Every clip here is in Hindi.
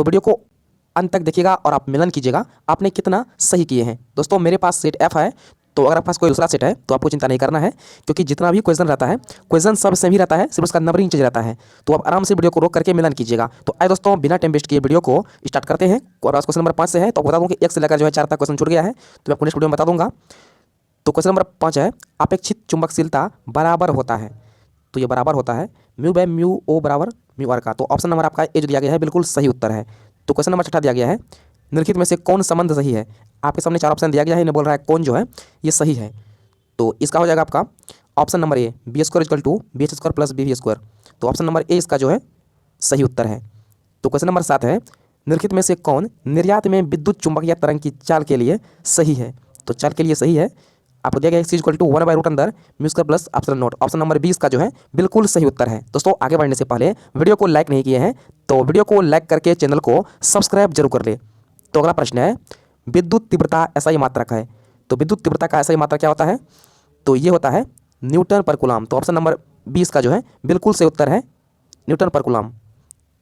तो वीडियो को अंत तक देखिएगा और आप मिलन कीजिएगा आपने कितना सही किए हैं। दोस्तों मेरे पास सेट एफ है, तो अगर आपके पास कोई दूसरा सेट है तो आपको चिंता नहीं करना है, क्योंकि जितना भी क्वेश्चन रहता है क्वेश्चन सब सेम ही रहता है, सिर्फ उसका नंबरिंग चेंज रहता है। तो आप आराम से वीडियो को रोक करके मिलन कीजिएगा। तो आइए दोस्तों बिना टाइम वेस्ट किए वीडियो को स्टार्ट करते हैं। और आज क्वेश्चन नंबर 5 से है, तो बता दूँ कि 1 से लेकर जो है 4 तक क्वेश्चन छूट गया है, तो मैं आपको नेक्स्ट वीडियो में बता दूंगा। तो क्वेश्चन नंबर 5 है, अपेक्षित चुंबकशीलता बराबर होता है। तो ये बराबर होता है म्यू बाय म्यू ओ बराबर म्यू आर का। तो ऑप्शन नंबर आपका ए जो दिया गया है बिल्कुल सही उत्तर है। तो क्वेश्चन नंबर 6 दिया गया है, निम्नलिखित में से कौन संबंध सही है। आपके सामने 4 ऑप्शन दिया गया है, इन्हें बोल रहा है कौन जो है ये सही है। तो इसका हो जाएगा आपका option number A, B square equal to B H square plus B square. तो ऑप्शन नंबर ए इसका जो है सही उत्तर है। तो क्वेश्चन नंबर 7 है, निम्नलिखित में से कौन निर्यात में विद्युत चुंबकीय तरंग की चाल के लिए सही है। तो चाल के लिए सही है आपको दिया गया है C equal to 1 by root अंदर mu square plus epsilon not. Option number 20 का जो है बिल्कुल सही उत्तर है। दोस्तों आगे बढ़ने से पहले वीडियो को लाइक नहीं किए हैं तो वीडियो को लाइक करके चैनल को सब्सक्राइब जरूर कर ले। तो अगला प्रश्न है, विद्युत तीव्रता SI मात्रक है। तो विद्युत तीव्रता का SI मात्रक क्या होता है, तो ये होता है न्यूटन पर कूलम। तो ऑप्शन नंबर 20 का जो है बिल्कुल सही उत्तर है न्यूटन पर कूलम।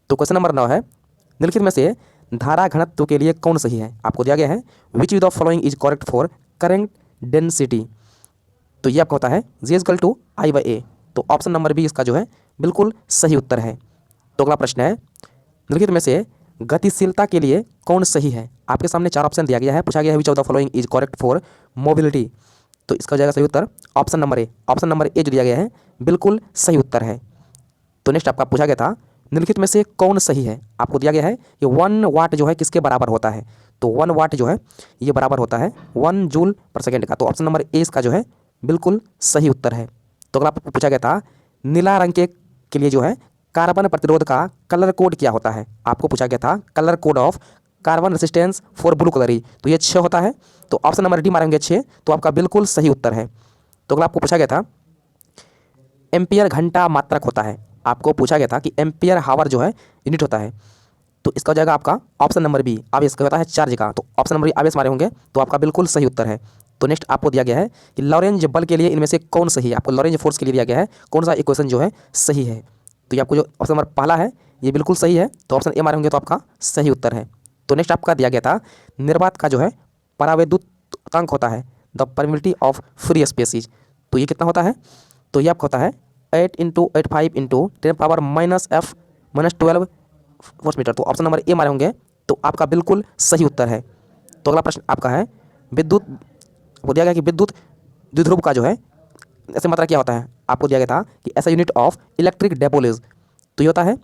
तो क्वेश्चन नंबर 9 है, निम्नलिखित में से धारा घनत्व के लिए कौन सही है। आपको दिया गया है which of the following is correct for current density. तो ये आपका होता है जी इक्वल टू आई बाई ए। तो ऑप्शन नंबर 20 का जो है बिल्कुल सही उत्तर है। तो अगला प्रश्न है, निम्नलिखित में से गतिशीलता के लिए कौन सही है। आपके सामने 4 ऑप्शन दिया गया है, पूछा गया है which of the following is correct for mobility. तो इसका हो जाएगा सही उत्तर option number A. Option number A जो दिया गया है बिल्कुल सही उत्तर है। तो नेक्स्ट आपका पूछा गया था, निम्नलिखित में से कौन सही है। आपको दिया गया है कि 1 वाट जो है किसके बराबर होता है। तो 1 वाट जो है ये बराबर होता है 1 जूल पर सेकेंड का। तो ऑप्शन नंबर ए इसका जो है बिल्कुल सही उत्तर है। तो अगर आपको पूछा गया था, नीला रंग के लिए जो है कार्बन प्रतिरोध का कलर कोड क्या होता है। आपको पूछा गया था colour code of carbon resistance for blue colour, तो ये 6 होता है। तो ऑप्शन नंबर डी मारेंगे 6, तो आपका बिल्कुल सही उत्तर है। तो अगर आपको पूछा गया था, एम्पियर घंटा मात्रक होता है। आपको पूछा गया था कि एम्पियर हावर जो है यूनिट होता है। तो इसका हो जाएगा आपका ऑप्शन नंबर बी, आवेश का होता है चार्ज का। तो ऑप्शन नंबर बी आवेश मारे होंगे, तो आपका बिल्कुल सही उत्तर है। तो नेक्स्ट आपको दिया गया है कि लॉरेंज बल के लिए इनमें से कौन सही है। आपको लॉरेंज फोर्स के लिए दिया गया है कौन सा इक्वेशन जो है सही है। तो ये आपको जो ऑप्शन नंबर पहला है ये बिल्कुल सही है, तो ऑप्शन ए मारे होंगे तो आपका सही उत्तर है। तो नेक्स्ट आपका दिया गया था, निर्वात का जो है परावैद्युतांक होता है the permittivity of free species. तो ये कितना होता है, तो ये आपका होता है 8 × 85 × 10⁻⁻12 फोर्स मीटर। तो ऑप्शन नंबर ए मारे होंगे तो आपका बिल्कुल सही उत्तर है। तो अगला प्रश्न आपका है, विद्युत को दिया गया कि विद्युत द्विध्रुव का जो है ऐसे मात्रा क्या होता है। आपको दिया गया था कि ऐसा यूनिट ऑफ इलेक्ट्रिक डेपोलेज, तो ये होता है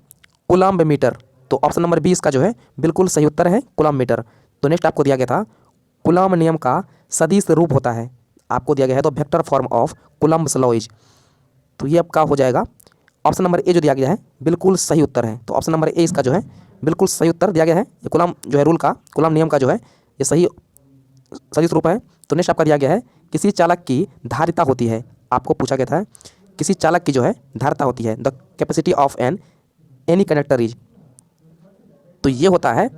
कूलम्ब मीटर। तो ऑप्शन नंबर 20 का जो है बिल्कुल सही उत्तर है कूलम्ब मीटर। तो नेक्स्ट आपको दिया गया था, कूलम्ब नियम का सदिश रूप होता है। आपको दिया गया है तो vector form of Coulomb's laws. तो ये आपका हो जाएगा ऑप्शन नंबर ए जो दिया गया है बिल्कुल सही उत्तर है। तो ऑप्शन नंबर ए इसका जो है बिल्कुल सही उत्तर दिया गया है। ये कूलम्ब जो है रूल का कूलम्ब नियम का जो है ये सही सदिश रूप है। तो नेक्स्ट आपका दिया गया है, किसी चालक की धारिता होती है। आपको पूछा गया था किसी चालक की जो है धारिता होती है the capacity of an any conductor is. तो ये होता है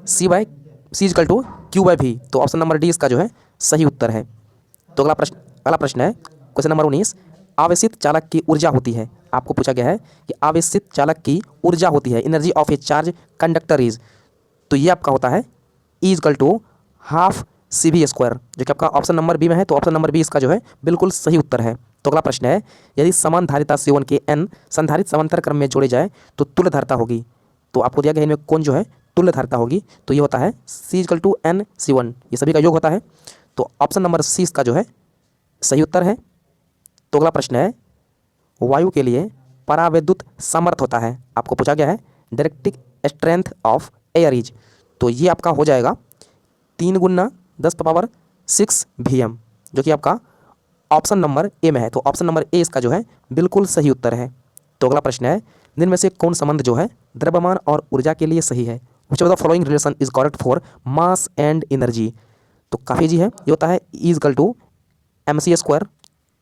C equal to Q by V. तो ऑप्शन नंबर डी इसका जो है सही उत्तर है। तो अगला प्रश्न है क्वेश्चन नंबर 19, आवेशित चालक की ऊर्जा होती है। आपको पूछा गया है कि आवेशित चालक की ऊर्जा होती है energy of a charge conductor is. तो ये आपका होता है E equal to half CV square, जो कि आपका ऑप्शन नंबर बी में है। तो ऑप्शन नंबर बी इसका जो है बिल्कुल सही उत्तर है। तो अगला प्रश्न है, यदि समान धारिता C1 के n संधारित समांतर क्रम में जोड़े जाए तो तुल्य धारिता होगी। तो आपको दिया गया इनमें कौन जो है तुल्य धारिता होगी। तो ये होता है C equal to n C1, ये सभी का योग होता है। तो ऑप्शन नंबर सी इसका जो है सही उत्तर है। तो अगला प्रश्न है, वायु के लिए परावैद्युत सामर्थ्य होता है। आपको पूछा गया है डायरेक्टिक स्ट्रेंथ ऑफ एयर इज। तो ये आपका हो जाएगा 3 × 10⁻6 VM, जो कि आपका ऑप्शन नंबर ए में है। तो ऑप्शन नंबर ए इसका जो है बिल्कुल सही उत्तर है। तो अगला प्रश्न है, निम्न में से कौन संबंध जो है द्रव्यमान और ऊर्जा के लिए सही है। Which of the following relation is correct for mass and energy. तो काफ़ी जी है, ये होता है E equal to MC square,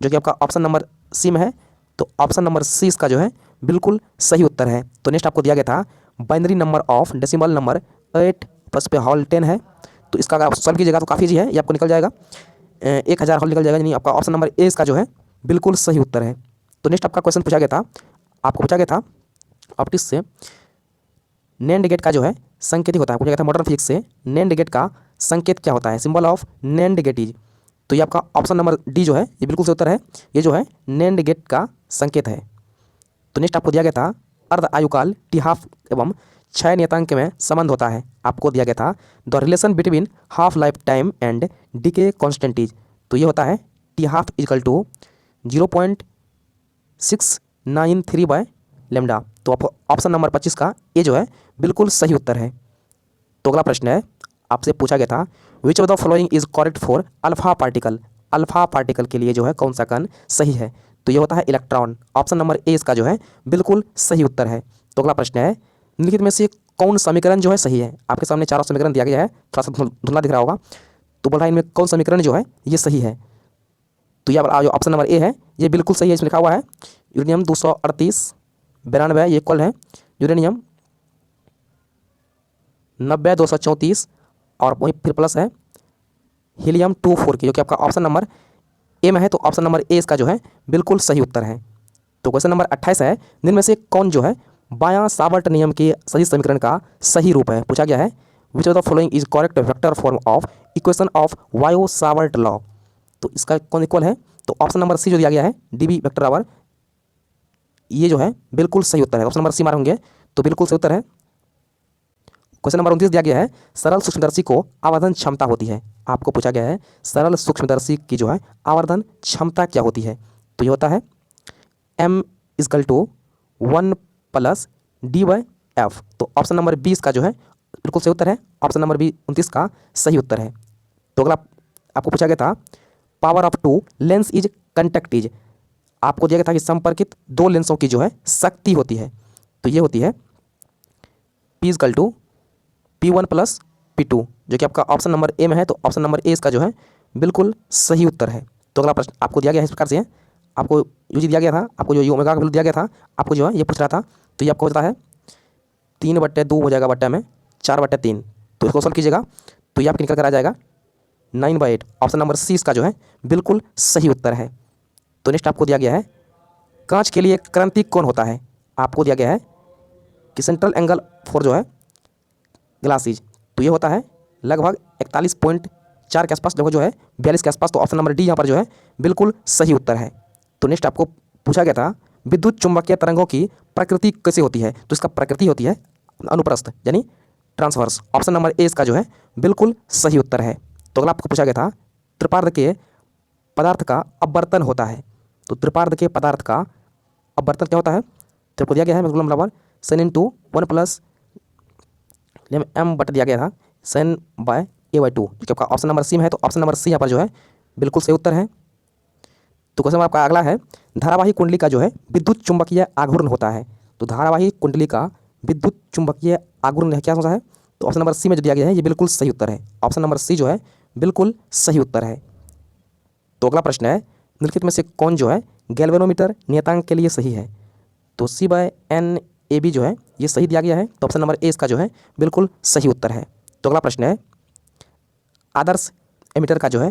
जो कि आपका ऑप्शन नंबर सी में है। तो ऑप्शन नंबर सी इसका जो है बिल्कुल सही उत्तर है। तो नेक्स्ट आपको दिया गया था, binary number of decimal number 8 plus पे होल 10 है। तो इसका अगर आप सॉल्व कीजिएगा तो काफ़ी जी है, ये आपको निकल जाएगा 1000 होल निकल जाएगा। यानी आपका ऑप्शन नंबर ए इसका जो है बिल्कुल सही उत्तर है। तो नेक्स्ट आपका क्वेश्चन पूछा गया था, आपको पूछा गया था ऑप्टिक्स से नैंड गेट का जो है संकेत होता है, पूछा गया था मॉडर्न फिजिक्स से नैंड गेट का संकेत क्या होता है, symbol of NAND gate is. तो ये आपका ऑप्शन नंबर डी जो है ये बिल्कुल सही उत्तर है, ये जो है नैंड गेट का संकेत है। तो नेक्स्ट आपको दिया गया था अर्ध आयुकाल टी हाफ एवं क्षय नियतांक में संबंध होता है, आपको दिया गया था the relation between half life time and decay constant is. तो ये होता है T half equal to 0.693 by lambda. तो आपको ऑप्शन नंबर 25 का ये जो है बिल्कुल सही उत्तर है। तो अगला प्रश्न है आपसे पूछा गया था विच of the following is correct for alpha particle. Alpha particle के लिए जो है कौन सा कण सही है, तो ये होता है इलेक्ट्रॉन। ऑप्शन नंबर ए इसका जो है बिल्कुल सही उत्तर है। तो अगला प्रश्न है निम्नलिखित में से कौन समीकरण जो है सही है। आपके सामने चारों समीकरण दिया गया है, थोड़ा सा धुंधला दिख रहा होगा, तो बोल रहा है इनमें कौन समीकरण जो है ये सही है। तो यह जो ऑप्शन नंबर ए है ये बिल्कुल सही है। इसमें लिखा हुआ है यूरेनियम 238 92 ये इक्वल है यूरेनियम 90 234 और वहीं फिर प्लस है हीलियम 24 की, जो कि आपका ऑप्शन नंबर ए में है। तो ऑप्शन नंबर ए इसका जो है बिल्कुल सही उत्तर है। तो क्वेश्चन नंबर 28 है जिनमें से कौन जो है बायां सावर्ट नियम के सही समीकरण का सही रूप है। पूछा गया है which of the following is correct vector form of equation of bio Savart law. तो इसका कौन इक्वल है, तो ऑप्शन नंबर सी जो दिया गया है डीबी वेक्टर बराबर, ये जो है बिल्कुल सही उत्तर है। ऑप्शन नंबर सी मारे होंगे तो बिल्कुल सही उत्तर है। क्वेश्चन नंबर 29 दिया गया है सरल सूक्ष्मदर्शी को आवर्धन क्षमता होती है। आपको पूछा गया है सरल सूक्ष्मदर्शी की जो है आवर्धन क्षमता क्या होती है, तो ये होता है m इजकल टू 1 + d/f। तो ऑप्शन नंबर 20 का जो है बिल्कुल सही उत्तर है। ऑप्शन नंबर 29 का सही उत्तर है। तो अगला आपको पूछा गया था power of 2 lens is contact is. आपको दिया गया था कि संपर्कित दो लेंसों की जो है शक्ति होती है, तो ये होती है p is equal to P1 + P2, जो कि आपका ऑप्शन नंबर ए में है। तो ऑप्शन नंबर ए इसका जो है बिल्कुल सही उत्तर है। तो अगला प्रश्न आपको दिया गया है इस प्रकार से, आपको यूजी दिया गया था, आपको जो ओमेगा का वैल्यू दिया गया था, आपको जो है ये पूछ रहा था, तो ये आपको होता है 3/2 हो जाएगा बट्टे में 4/3। तो इसको सॉल्व कीजिएगा तो ये आपके निकल कर आ जाएगा 9/8। ऑप्शन नंबर सी इसका जो है बिल्कुल सही उत्तर है। तो नेक्स्ट आपको दिया गया है कांच के लिए क्रांति कौन होता है। आपको दिया गया है कि सेंट्रल एंगल फॉर जो है ग्लासेज, तो ये होता है लगभग 41.4 के आसपास, लगभग जो है 42 के आसपास। तो ऑप्शन नंबर डी यहाँ पर जो है बिल्कुल सही उत्तर है। तो नेक्स्ट आपको पूछा गया था विद्युत चुंबकीय तरंगों की प्रकृति कैसे होती है, तो इसका प्रकृति होती है अनुप्रस्थ यानी ट्रांसवर्स। ऑप्शन नंबर ए इसका जो है बिल्कुल सही उत्तर है। तो अगला आपको पूछा गया था त्रिपार्ध के पदार्थ का अपवर्तन होता है। तो त्रिपार्ध के पदार्थ का अपवर्तन क्या होता है, तो आपको दिया गया है बराबर sin × 1 + m बट दिया गया था sin/a/2, जो कि आपका ऑप्शन नंबर सी में है। तो ऑप्शन नंबर सी यहाँ पर जो है बिल्कुल सही उत्तर है। तो क्वेश्चन आपका अगला है धारावाही कुंडली का जो है विद्युत चुंबकीय आघूर्ण होता है। तो धारावाही कुंडली का विद्युत चुंबकीय आघूर्ण क्या होता है, तो ऑप्शन नंबर सी में जो दिया गया है ये बिल्कुल सही उत्तर है। ऑप्शन नंबर सी जो है बिल्कुल सही उत्तर है। तो अगला प्रश्न है निम्नलिखित में से कौन जो है गैल्वेनोमीटर नियतांक के लिए सही है, तो C/N/AB जो है ये सही दिया गया है। तो ऑप्शन नंबर ए इसका जो है बिल्कुल सही उत्तर है। तो अगला प्रश्न है आदर्श एमीटर का जो है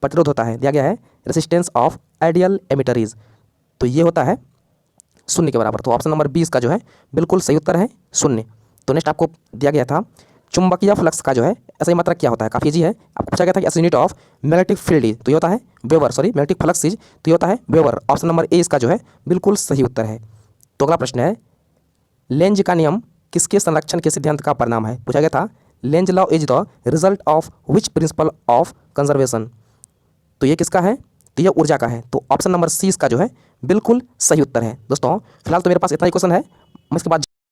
प्रतिरोध होता है, दिया गया है resistance of ideal ammeter is, तो ये होता है 0 के बराबर। तो ऑप्शन नंबर 20 का जो है बिल्कुल सही उत्तर है 0। तो नेक्स्ट आपको दिया गया था चुंबकीय फ्लक्स का जो है ऐसा मात्रक क्या होता है, काफ़ी इजी है। आपको पूछा गया था कि S unit of magnetic field is, तो ये होता है वेबर, मैग्नेटिक फ्लक्स इज, तो ये होता है वेबर। ऑप्शन नंबर ए इसका जो है बिल्कुल सही उत्तर है। तो अगला प्रश्न है लेंज का नियम किसके संरक्षण के सिद्धांत का परिणाम है। पूछा गया था Lenz law is the result of which principle of conservation, तो ये किसका है, तो ये ऊर्जा का है। तो ऑप्शन नंबर सी इसका जो है बिल्कुल सही उत्तर है। दोस्तों फिलहाल तो मेरे पास इतना ही क्वेश्चन है, मैं इसके बाद